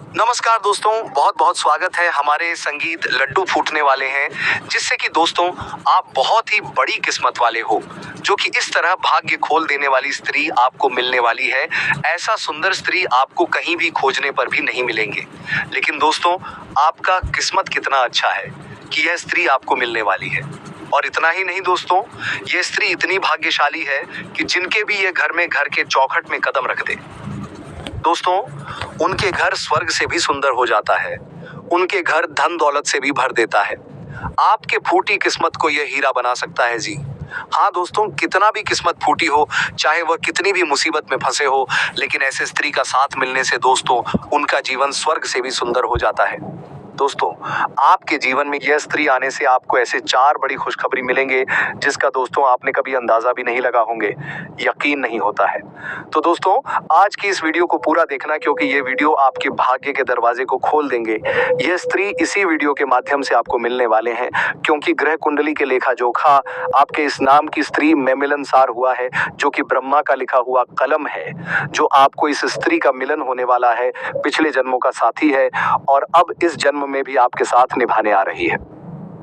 नमस्कार दोस्तों, बहुत बहुत स्वागत है। हमारे संगीत लड्डू फूटने वाले हैं, जिससे कि दोस्तों आप बहुत ही बड़ी किस्मत वाले हो, जो कि इस तरह भाग्य खोल देने वाली स्त्री आपको मिलने वाली है। ऐसा सुंदर स्त्री आपको कहीं भी खोजने पर भी नहीं मिलेंगे। लेकिन दोस्तों, आपका किस्मत कितना अच्छा है कि यह स्त्री आपको मिलने वाली है। और इतना ही नहीं दोस्तों, यह स्त्री इतनी भाग्यशाली है कि जिनके भी ये घर में घर के चौखट में कदम रख दे दोस्तों, उनके घर स्वर्ग से भी सुंदर हो जाता है। उनके घर धन दौलत से भी भर देता है। आपके फूटी किस्मत को यह हीरा बना सकता है जी। हाँ दोस्तों, कितना भी किस्मत फूटी हो, चाहे वह कितनी भी मुसीबत में फंसे हो, लेकिन ऐसे स्त्री का साथ मिलने से दोस्तों उनका जीवन स्वर्ग से भी सुंदर हो जाता है। दोस्तों, आपके जीवन में यह स्त्री आने से आपको ऐसे 4 बड़ी खुशखबरी मिलेंगे, जिसका दोस्तों आपने कभी अंदाजा भी नहीं लगा होंगे, यकीन नहीं होता है। तो दोस्तों, आज की इस वीडियो को पूरा देखना, क्योंकि ये वीडियो आपके भाग्य के दरवाजे को खोल देंगे। यह स्त्री इसी वीडियो के माध्यम से आपको मिलने वाले हैं, क्योंकि ग्रह कुंडली के लेखा जोखा आपके इस नाम की स्त्री में मिलनसार हुआ है, जो कि ब्रह्मा का लिखा हुआ कलम है, जो आपको इस स्त्री का मिलन होने वाला है, पिछले जन्मों का साथी है और अब इस जन्म में भी आपके साथ निभाने आ रही है।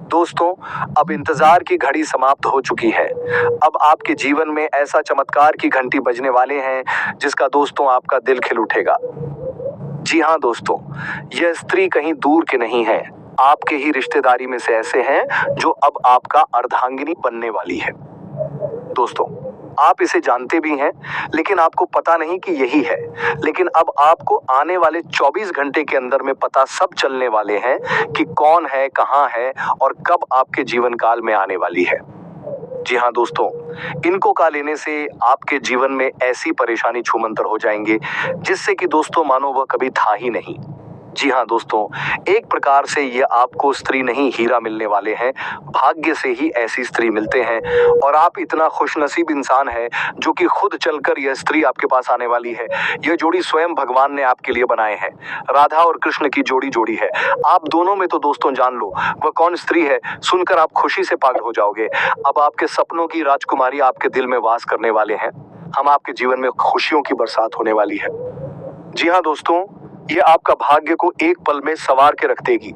दोस्तों, अब इंतजार की घड़ी समाप्त हो चुकी है। अब आपके जीवन में ऐसा चमत्कार की घंटी बजने वाले हैं, जिसका दोस्तों आपका दिल खिल उठेगा। जी हाँ दोस्तों, यह स्त्री कहीं दूर के नहीं है, आपके ही रिश्तेदारी में से ऐसे हैं जो अब आपका अर्धांगिनी बनने वाली है। दोस्तों, आप इसे जानते भी हैं, लेकिन आपको पता नहीं कि यही है। लेकिन अब आपको आने वाले 24 घंटे के अंदर में पता सब चलने वाले हैं कि कौन है, कहां है और कब आपके जीवन काल में आने वाली है। जी हाँ दोस्तों, इनको का लेने से आपके जीवन में ऐसी परेशानी छूमंतर हो जाएंगे, जिससे कि दोस्तों मानो वह कभी था ही नहीं। जी हाँ दोस्तों, एक प्रकार से ये आपको स्त्री नहीं हीरा मिलने वाले हैं। भाग्य से ही ऐसी स्त्री मिलते हैं और आप इतना खुशनसीब इंसान है, जो कि खुद चलकर यह स्त्री आपके पास आने वाली है। यह जोड़ी स्वयं भगवान ने आपके लिए बनाए हैं। राधा और कृष्ण की जोड़ी है। आप दोनों में तो दोस्तों जान लो वह कौन स्त्री है, सुनकर आप खुशी से पागल हो जाओगे। अब आपके सपनों की राजकुमारी आपके दिल में वास करने वाले हैं। हम आपके जीवन में खुशियों की बरसात होने वाली है। जी हाँ दोस्तों, ये आपका भाग्य को एक पल में संवार के रख देगी।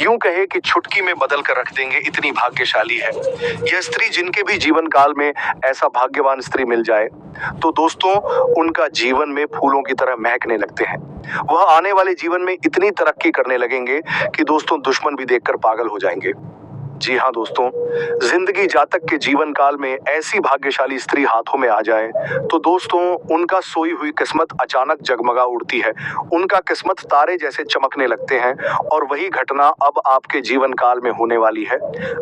यूं कहे कि छुटकी में बदल कर रख देंगे, इतनी भाग्यशाली है यह स्त्री। जिनके भी जीवन काल में ऐसा भाग्यवान स्त्री मिल जाए, तो दोस्तों उनका जीवन में फूलों की तरह महकने लगते हैं। वह आने वाले जीवन में इतनी तरक्की करने लगेंगे कि दोस्तों दुश्मन भी देखकर पागल हो जाएंगे। जी हाँ दोस्तों, जिंदगी जातक के जीवन काल में ऐसी भाग्यशाली स्त्री हाथों में आ जाए, तो दोस्तों उनका सोई हुई किस्मत अचानक जगमगा उठती है। उनका किस्मत तारे जैसे चमकने लगते हैं और वही घटना अब आपके जीवन काल में होने वाली है।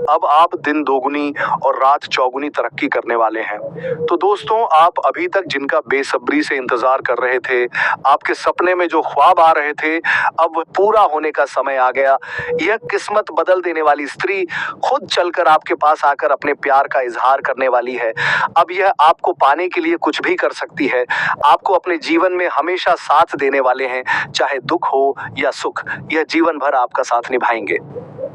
अब आप दिन दोगुनी और रात चौगुनी तरक्की करने वाले हैं। तो दोस्तों, आप अभी तक जिनका बेसब्री से इंतजार कर रहे थे, आपके सपने में जो ख्वाब आ रहे थे, अब पूरा होने का समय आ गया। यह किस्मत बदल देने वाली स्त्री खुद चलकर आपके पास आकर अपने प्यार का इजहार करने वाली है। अब यह आपको पाने के लिए कुछ भी कर सकती है। आपको अपने जीवन में हमेशा साथ देने वाले हैं, चाहे दुख हो या सुख, यह जीवन भर आपका साथ निभाएंगे।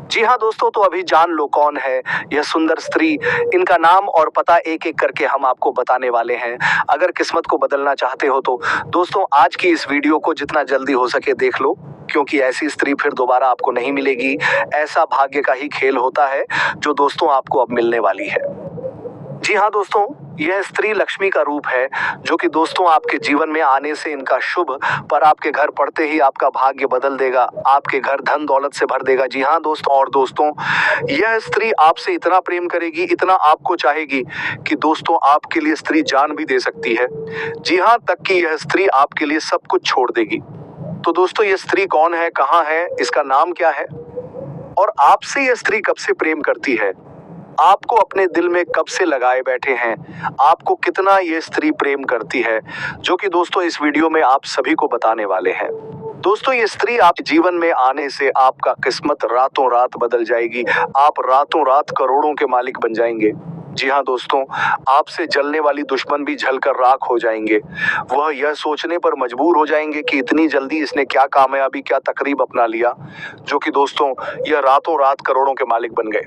जी हाँ दोस्तों, तो अभी जान लो कौन है यह सुंदर स्त्री। इनका नाम और पता एक एक करके हम आपको बताने वाले हैं। अगर किस्मत को बदलना चाहते हो तो दोस्तों आज की इस वीडियो को जितना जल्दी हो सके देख लो, क्योंकि ऐसी स्त्री फिर दोबारा आपको नहीं मिलेगी। ऐसा भाग्य का ही खेल होता है जो दोस्तों आपको अब मिलने वाली है। जी हाँ दोस्तों, यह स्त्री लक्ष्मी का रूप है, जो कि दोस्तों आपके जीवन में आने से इनका शुभ पर आपके घर पड़ते ही आपका भाग्य बदल देगा, आपके घर धन दौलत से भर देगा। जी हाँ दोस्तों, और दोस्तों यह स्त्री आपसे इतना प्रेम करेगी, इतना आपको चाहेगी कि दोस्तों आपके लिए स्त्री जान भी दे सकती है। जी हाँ, तक कि यह स्त्री आपके लिए सब कुछ छोड़ देगी। तो दोस्तों ये स्त्री कौन है, कहाँ है, इसका नाम क्या है और आपसे यह स्त्री कब से प्रेम करती है, आपको अपने दिल में कब से लगाए बैठे हैं, आपको कितना ये स्त्री प्रेम करती है, जो कि दोस्तों इस वीडियो में आप सभी को बताने वाले हैं। दोस्तों ये स्त्री आप जीवन में आने से आपका किस्मत रातों रात बदल जाएगी। आप रातों रात करोड़ों के मालिक बन जाएंगे। जी हाँ दोस्तों, आपसे जलने वाली दुश्मन भी जलकर राख हो जाएंगे। वह यह सोचने पर मजबूर हो जाएंगे कि इतनी जल्दी इसने क्या कामयाबी, क्या तकरीब अपना लिया, जो कि दोस्तों यह रातों रात करोड़ों के मालिक बन गए।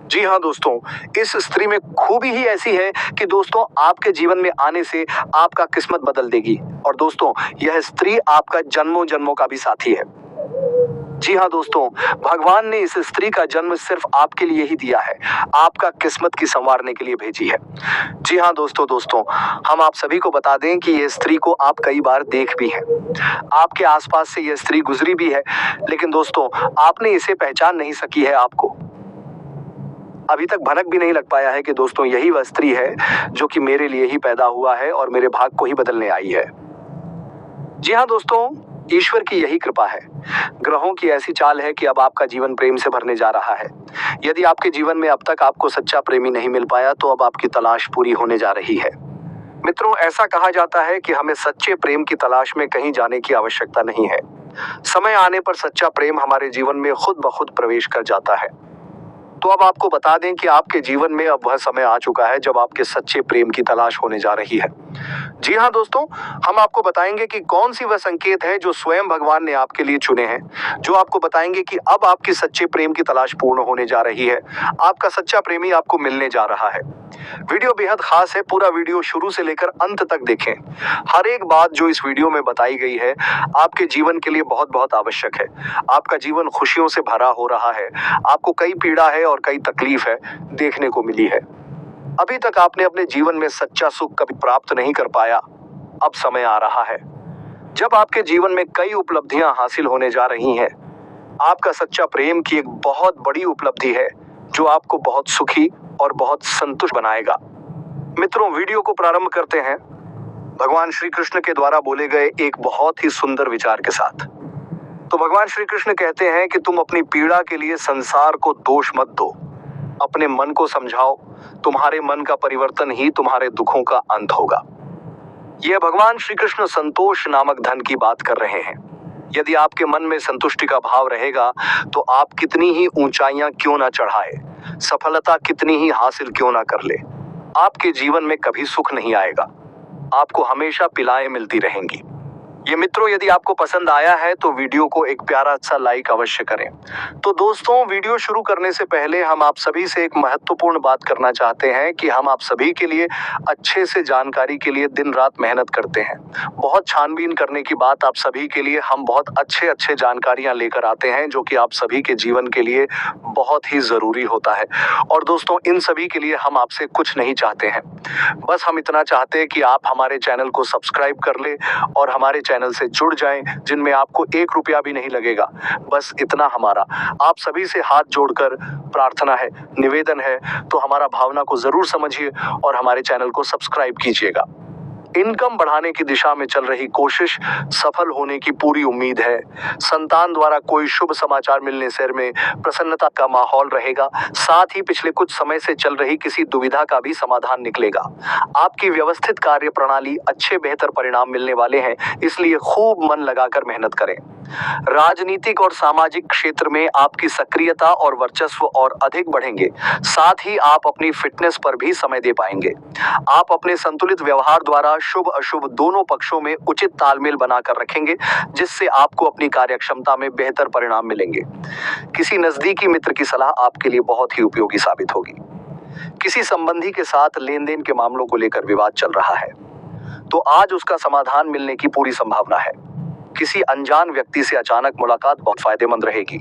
जी हाँ दोस्तों, इस स्त्री में खूबी ही ऐसी है कि दोस्तों आपके जीवन में आने से आपका किस्मत बदल देगी। और दोस्तों यह स्त्री आपका जन्मों जन्मों का भी साथी है। जी हाँ दोस्तों, भगवान ने इस स्त्री का जन्म सिर्फ आपके लिए ही दिया है, आपका किस्मत की संवारने के लिए भेजी है। जी हाँ दोस्तों, हम आप सभी को बता दें कि ये स्त्री को आप कई बार देख भी हैं। आपके आसपास से ये स्त्री गुजरी भी है, लेकिन दोस्तों आपने इसे पहचान नहीं सकी है आपको। अभी तक भनक भी नहीं लग पाया है कि दोस्तों यही वह स्त्री है जो कि मेरे लिए ही पैदा हुआ है और मेरे भाग को ही बदलने आई है। जी हाँ दोस्तों, ईश्वर की यही कृपा है। ग्रहों की ऐसी चाल है कि अब आपका जीवन प्रेम से भरने जा रहा है। यदि आपके जीवन में अब तक आपको सच्चा प्रेमी नहीं मिल पाया तो अब आपकी तलाश पूरी होने जा रही है। मित्रों, ऐसा कहा जाता है कि हमें सच्चे प्रेम की तलाश में कहीं जाने की आवश्यकता नहीं है। समय आने पर सच्चा प्रेम हमारे जीवन में खुद ब खुद प्रवेश कर जाता है। तो अब आपको बता दें कि आपके जीवन में अब वह समय आ चुका है जब आपके सच्चे प्रेम की तलाश होने जा रही है। जी हाँ दोस्तों, हम आपको बताएंगे कि कौन सी वह संकेत है जो स्वयं भगवान ने आपके लिए चुने हैं, जो आपको बताएंगे कि अब आपकी सच्चे प्रेम की तलाश पूर्ण होने जा रही है। आपका सच्चा प्रेमी आपको मिलने जा रहा है। वीडियो बेहद खास है, पूरा वीडियो शुरू से लेकर अंत तक देखें। हर एक बात जो इस वीडियो में बताई गई है आपके जीवन के लिए बहुत बहुत आवश्यक है। आपका जीवन खुशियों से भरा हो रहा है, आपको कई पीड़ा है और कई तकलीफ है देखने को मिली है। अभी तक आपने अपने जीवन में सच्चा सुख कभी प्राप्त नहीं कर पाया, अब समय आ रहा है जब आपके जीवन में कई उपलब्धियां हासिल होने जा रही हैं। आपका सच्चा प्रेम की एक बहुत बड़ी उपलब्धि है जो आपको बहुत सुखी और बहुत संतुष्ट बनाएगा। मित्रों, वीडियो को प्रारंभ करते हैं भगवान श्री कृष्ण के द्वारा बोले गए एक बहुत ही सुंदर विचार के साथ। तो भगवान श्री कृष्ण कहते हैं कि तुम अपनी पीड़ा के लिए संसार को दोष मत दो, अपने मन को समझाओ। तुम्हारे मन का परिवर्तन ही तुम्हारे दुखों का अंत होगा। यह भगवान श्री कृष्ण संतोष नामक धन की बात कर रहे हैं। यदि आपके मन में संतुष्टि का भाव रहेगा तो आप कितनी ही ऊंचाइयां क्यों ना चढ़ाए, सफलता कितनी ही हासिल क्यों ना कर ले, आपके जीवन में कभी सुख नहीं आएगा। आपको हमेशा पिलाएं मिलती रहेंगी। ये मित्रों, यदि आपको पसंद आया है तो वीडियो को एक प्यारा सा लाइक अवश्य करें। तो दोस्तों, वीडियो शुरू करने से पहले हम आप सभी से एक महत्वपूर्ण बात करना चाहते हैं कि हम आप सभी के लिए अच्छे से जानकारी के लिए दिन रात मेहनत करते हैं। बहुत छानबीन करने की बात आप सभी के लिए हम बहुत अच्छे जानकारियां लेकर आते हैं जो कि आप सभी के जीवन के लिए बहुत ही जरूरी होता है। और दोस्तों, इन सभी के लिए हम आपसे कुछ नहीं चाहते हैं, बस हम इतना चाहते हैं कि आप हमारे चैनल को सब्सक्राइब कर ले और हमारे चैनल से जुड़ जाएं, जिनमें आपको 1 रुपया भी नहीं लगेगा। बस इतना हमारा आप सभी से हाथ जोड़कर प्रार्थना है, निवेदन है। तो हमारा भावना को जरूर समझिए और हमारे चैनल को सब्सक्राइब कीजिएगा। इनकम बढ़ाने की दिशा में चल रही कोशिश सफल होने की पूरी उम्मीद है। संतान द्वारा कोई शुभ समाचार मिलने से में प्रसन्नता का माहौल रहेगा। साथ ही पिछले कुछ समय से चल रही किसी दुविधा का भी समाधान निकलेगा। आपकी व्यवस्थित कार्य प्रणाली अच्छे बेहतर परिणाम मिलने वाले हैं, इसलिए खूब मन लगाकर मेहनत करें। राजनीतिक और सामाजिक क्षेत्र में आपकी सक्रियता और वर्चस्व और अधिक बढ़ेंगे। साथ ही आप अपनी फिटनेस पर भी समय दे पाएंगे। आप अपने संतुलित व्यवहार द्वारा शुभ अशुभ दोनों पक्षों में उचित तालमेल बनाकर रखेंगे, जिससे आपको अपनी कार्यक्षमता में बेहतर परिणाम मिलेंगे। किसी नजदीकी मित्र की सलाह आपके लिए बहुत ही उपयोगी साबित होगी। किसी संबंधी के साथ लेन देन के मामलों को लेकर विवाद चल रहा है, तो आज उसका समाधान मिलने की पूरी संभावना है। किसी अनजान व्यक्ति से अचानक मुलाकात बहुत फायदेमंद रहेगी।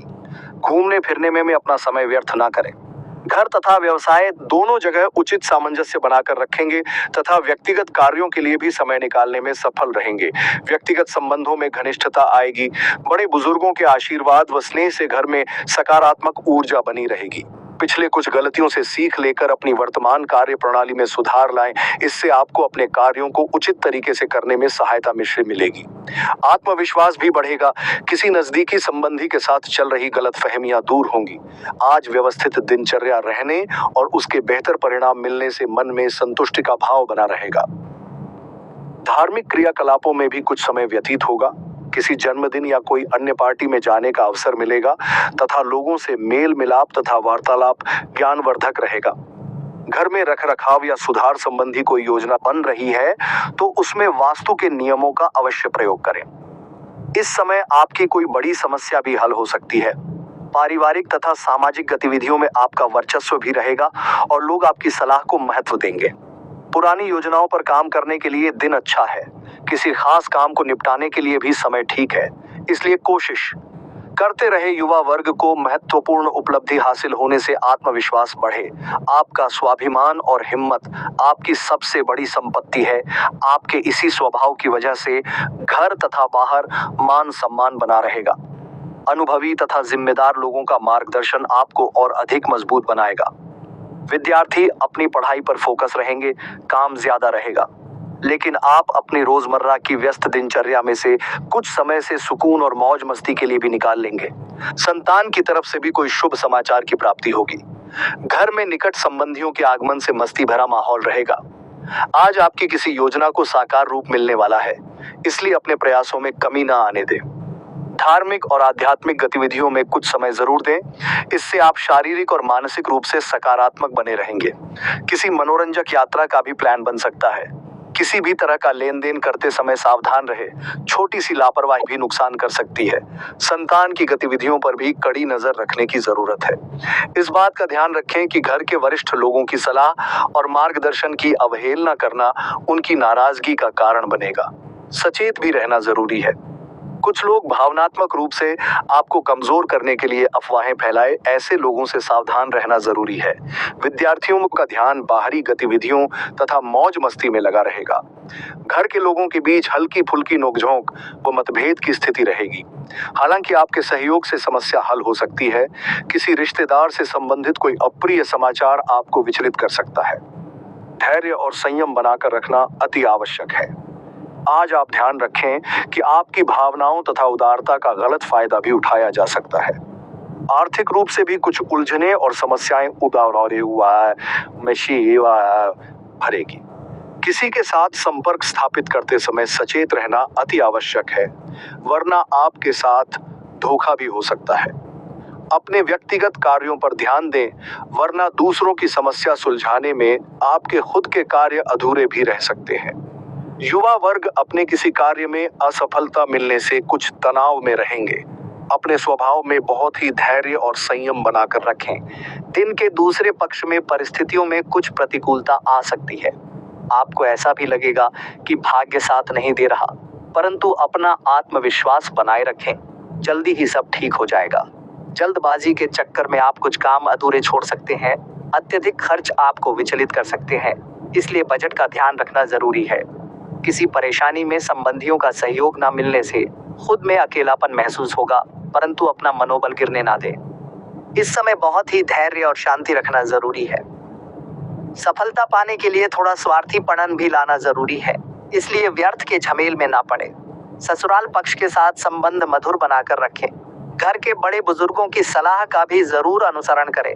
घूमने फिरने में अपना समय व्यर्थ ना करें। घर तथा व्यवसाय दोनों जगह उचित सामंजस्य बनाकर रखेंगे तथा व्यक्तिगत कार्यों के लिए भी समय निकालने में सफल रहेंगे। व्यक्तिगत संबंधों में घनिष्ठता आएगी। बड़े बुजुर्गों के आशीर्वाद व स्नेह से घर में सकारात्मक ऊर्जा बनी रहेगी। पिछले कुछ गलतियों से सीख लेकर अपनी वर्तमान कार्य प्रणाली में सुधार लाएं। इससे आपको अपने कार्यों को उचित तरीके से करने में सहायता मिलेगी। आत्मविश्वास भी बढ़ेगा। किसी नजदीकी संबंधी के साथ चल रही गलतफहमियां दूर होंगी। आज व्यवस्थित दिनचर्या रहने और उसके बेहतर परिणाम मिलने से मन में संतुष्टि का भाव बना रहेगा। धार्मिक क्रियाकलापों में भी कुछ समय व्यतीत होगा। किसी जन्मदिन या कोई अन्य पार्टी में जाने का अवसर मिलेगा तथा लोगों से मेल मिलाप तथा वार्तालाप ज्ञानवर्धक रहेगा। घर में रखरखाव या सुधार संबंधी कोई योजना बन रही है तो उसमें वास्तु के नियमों का अवश्य प्रयोग करें। इस समय आपकी कोई बड़ी समस्या भी हल हो सकती है। पारिवारिक तथा सामाजिक गतिविधियों में आपका वर्चस्व भी रहेगा और लोग आपकी सलाह को महत्व देंगे। पुरानी योजनाओं पर काम करने के लिए दिन अच्छा है। किसी खास काम को निपटाने के लिए भी समय ठीक है, इसलिए कोशिश करते रहे। युवा वर्ग को महत्वपूर्ण उपलब्धि हासिल होने से आत्मविश्वास बढ़े। आपका स्वाभिमान और हिम्मत आपकी सबसे बड़ी संपत्ति है। आपके इसी स्वभाव की वजह से घर तथा बाहर मान सम्मान बना रहेगा। अनुभवी तथा जिम्मेदार लोगों का मार्गदर्शन आपको और अधिक मजबूत बनाएगा। विद्यार्थी अपनी पढ़ाई पर फोकस रहेंगे, काम ज्यादा रहेगा, लेकिन आप अपनी रोजमर्रा की व्यस्त दिनचर्या में से कुछ समय से सुकून और मौज मस्ती के लिए भी निकाल लेंगे। संतान की तरफ से भी कोई शुभ समाचार की प्राप्ति होगी। घर में निकट संबंधियों के आगमन से मस्ती भरा माहौल रहेगा। आज आपकी किसी योजना को साकार रूप मिलने वाला है, इसलिए अपने प्रयासों में कमी ना आने दें। धार्मिक और आध्यात्मिक गतिविधियों में कुछ समय जरूर दें, इससे आप शारीरिक और मानसिक रूप से सकारात्मक बने रहेंगे। किसी मनोरंजक यात्रा का भी प्लान बन सकता है। किसी भी तरह का लेन देन करते समय सावधान रहे, छोटी सी लापरवाही भी नुकसान कर सकती है। संतान की गतिविधियों पर भी कड़ी नजर रखने की जरूरत है। इस बात का ध्यान रखें कि घर के वरिष्ठ लोगों की सलाह और मार्गदर्शन की अवहेलना करना उनकी नाराजगी का कारण बनेगा। सचेत भी रहना जरूरी है। कुछ लोग भावनात्मक रूप से आपको कमजोर करने के लिए अफवाहें फैलाए, ऐसे लोगों से सावधान रहना जरूरी है। विद्यार्थियों का ध्यान बाहरी गतिविधियों तथा मौज मस्ती में लगा रहेगा। घर के लोगों के बीच हल्की फुल्की नोकझोंक व मतभेद की स्थिति रहेगी। हालांकि आपके सहयोग से समस्या हल हो सकती है। किसी रिश्तेदार से संबंधित कोई अप्रिय समाचार आपको विचलित कर सकता है। धैर्य और संयम बनाकर रखना अति आवश्यक है। आज आप ध्यान रखें कि आपकी भावनाओं तथा उदारता का गलत फायदा भी उठाया जा सकता है। आर्थिक रूप से भी कुछ उलझने और समस्याएं भरेगी। किसी के साथ संपर्क स्थापित करते समय सचेत रहना अति आवश्यक है, वरना आपके साथ धोखा भी हो सकता है। अपने व्यक्तिगत कार्यों पर ध्यान दें, वरना दूसरों की समस्या सुलझाने में आपके खुद के कार्य अधूरे भी रह सकते हैं। युवा वर्ग अपने किसी कार्य में असफलता मिलने से कुछ तनाव में रहेंगे। अपने स्वभाव में बहुत ही धैर्य और संयम बनाकर रखें। दिन के दूसरे पक्ष में परिस्थितियों में कुछ प्रतिकूलता आ सकती है। आपको ऐसा भी लगेगा कि भाग्य साथ नहीं दे रहा, परंतु अपना आत्मविश्वास बनाए रखें, जल्दी ही सब ठीक हो जाएगा। जल्दबाजी के चक्कर में आप कुछ काम अधूरे छोड़ सकते हैं। अत्यधिक खर्च आपको विचलित कर सकते हैं, इसलिए बजट का ध्यान रखना जरूरी है। किसी परेशानी में संबंधियों का सहयोग न मिलने से खुद में अकेलापन महसूस होगा, परंतु अपना मनोबल गिरने ना दें। इस समय बहुत ही धैर्य और शांति रखना जरूरी है। सफलता पाने के लिए थोड़ा स्वार्थीपन भी लाना जरूरी है, इसलिए व्यर्थ के झमेल में ना पड़े। ससुराल पक्ष के साथ संबंध मधुर बनाकर रखें। घर के बड़े बुजुर्गों की सलाह का भी जरूर अनुसरण करें।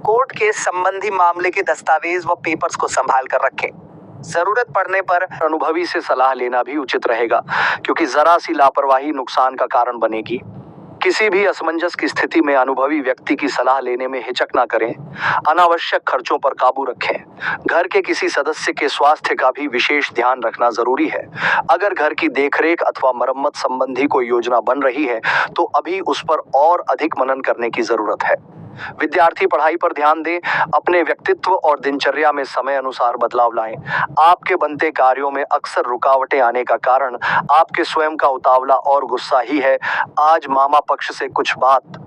कोर्ट केस संबंधी मामले के दस्तावेज व पेपर्स को संभाल कर रखें। जरूरत पड़ने पर अनुभवी से सलाह लेना भी उचित रहेगा, क्योंकि जरा सी लापरवाही नुकसान का कारण बनेगी। किसी भी असमंजस की स्थिति में अनुभवी व्यक्ति की सलाह लेने में हिचक ना करें। अनावश्यक खर्चों पर काबू रखें। घर के किसी सदस्य के स्वास्थ्य का भी विशेष ध्यान रखना जरूरी है। अगर घर की देखरेख अथवा मरम्मत संबंधी कोई योजना बन रही है, तो अभी उस पर और अधिक मनन करने की जरूरत है। विद्यार्थी पढ़ाई पर ध्यान दें। अपने व्यक्तित्व और दिनचर्या में समय अनुसार बदलाव लाएं। आपके बनते कार्यों में अक्सर रुकावटें आने का कारण आपके स्वयं का उतावला और गुस्सा ही है। आज मामा पक्ष से कुछ बात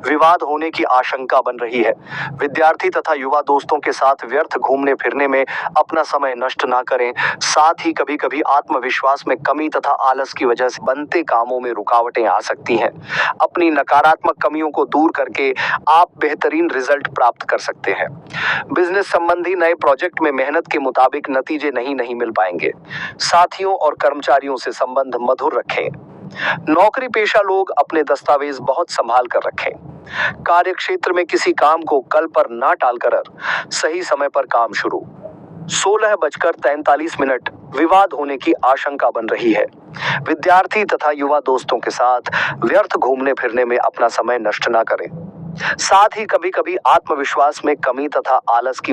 विवाद होने की आशंका बन रही है। विद्यार्थी तथा युवा दोस्तों के साथ व्यर्थ घूमने फिरने में अपना समय नष्ट ना करें। साथ ही कभी कभी आत्मविश्वास में कमी तथा आलस की वजह से बनते कामों में रुकावटें आ सकती हैं। अपनी नकारात्मक कमियों को दूर करके आप बेहतरीन रिजल्ट प्राप्त कर सकते हैं। बिजनेस संबंधी नए प्रोजेक्ट में मेहनत के मुताबिक नतीजे नहीं मिल पाएंगे। साथियों और कर्मचारियों से संबंध मधुर रखें। नौकरी पेशा लोग अपने दस्तावेज बहुत संभाल कर रखें। कार्य क्षेत्र में किसी काम को कल पर ना टालकर सही समय पर काम शुरू। 16:43 विवाद होने की आशंका बन रही है। विद्यार्थी तथा युवा दोस्तों के साथ व्यर्थ घूमने फिरने में अपना समय नष्ट ना करें। साथ ही कभी कभी आत्मविश्वास में कमी तथा आलस की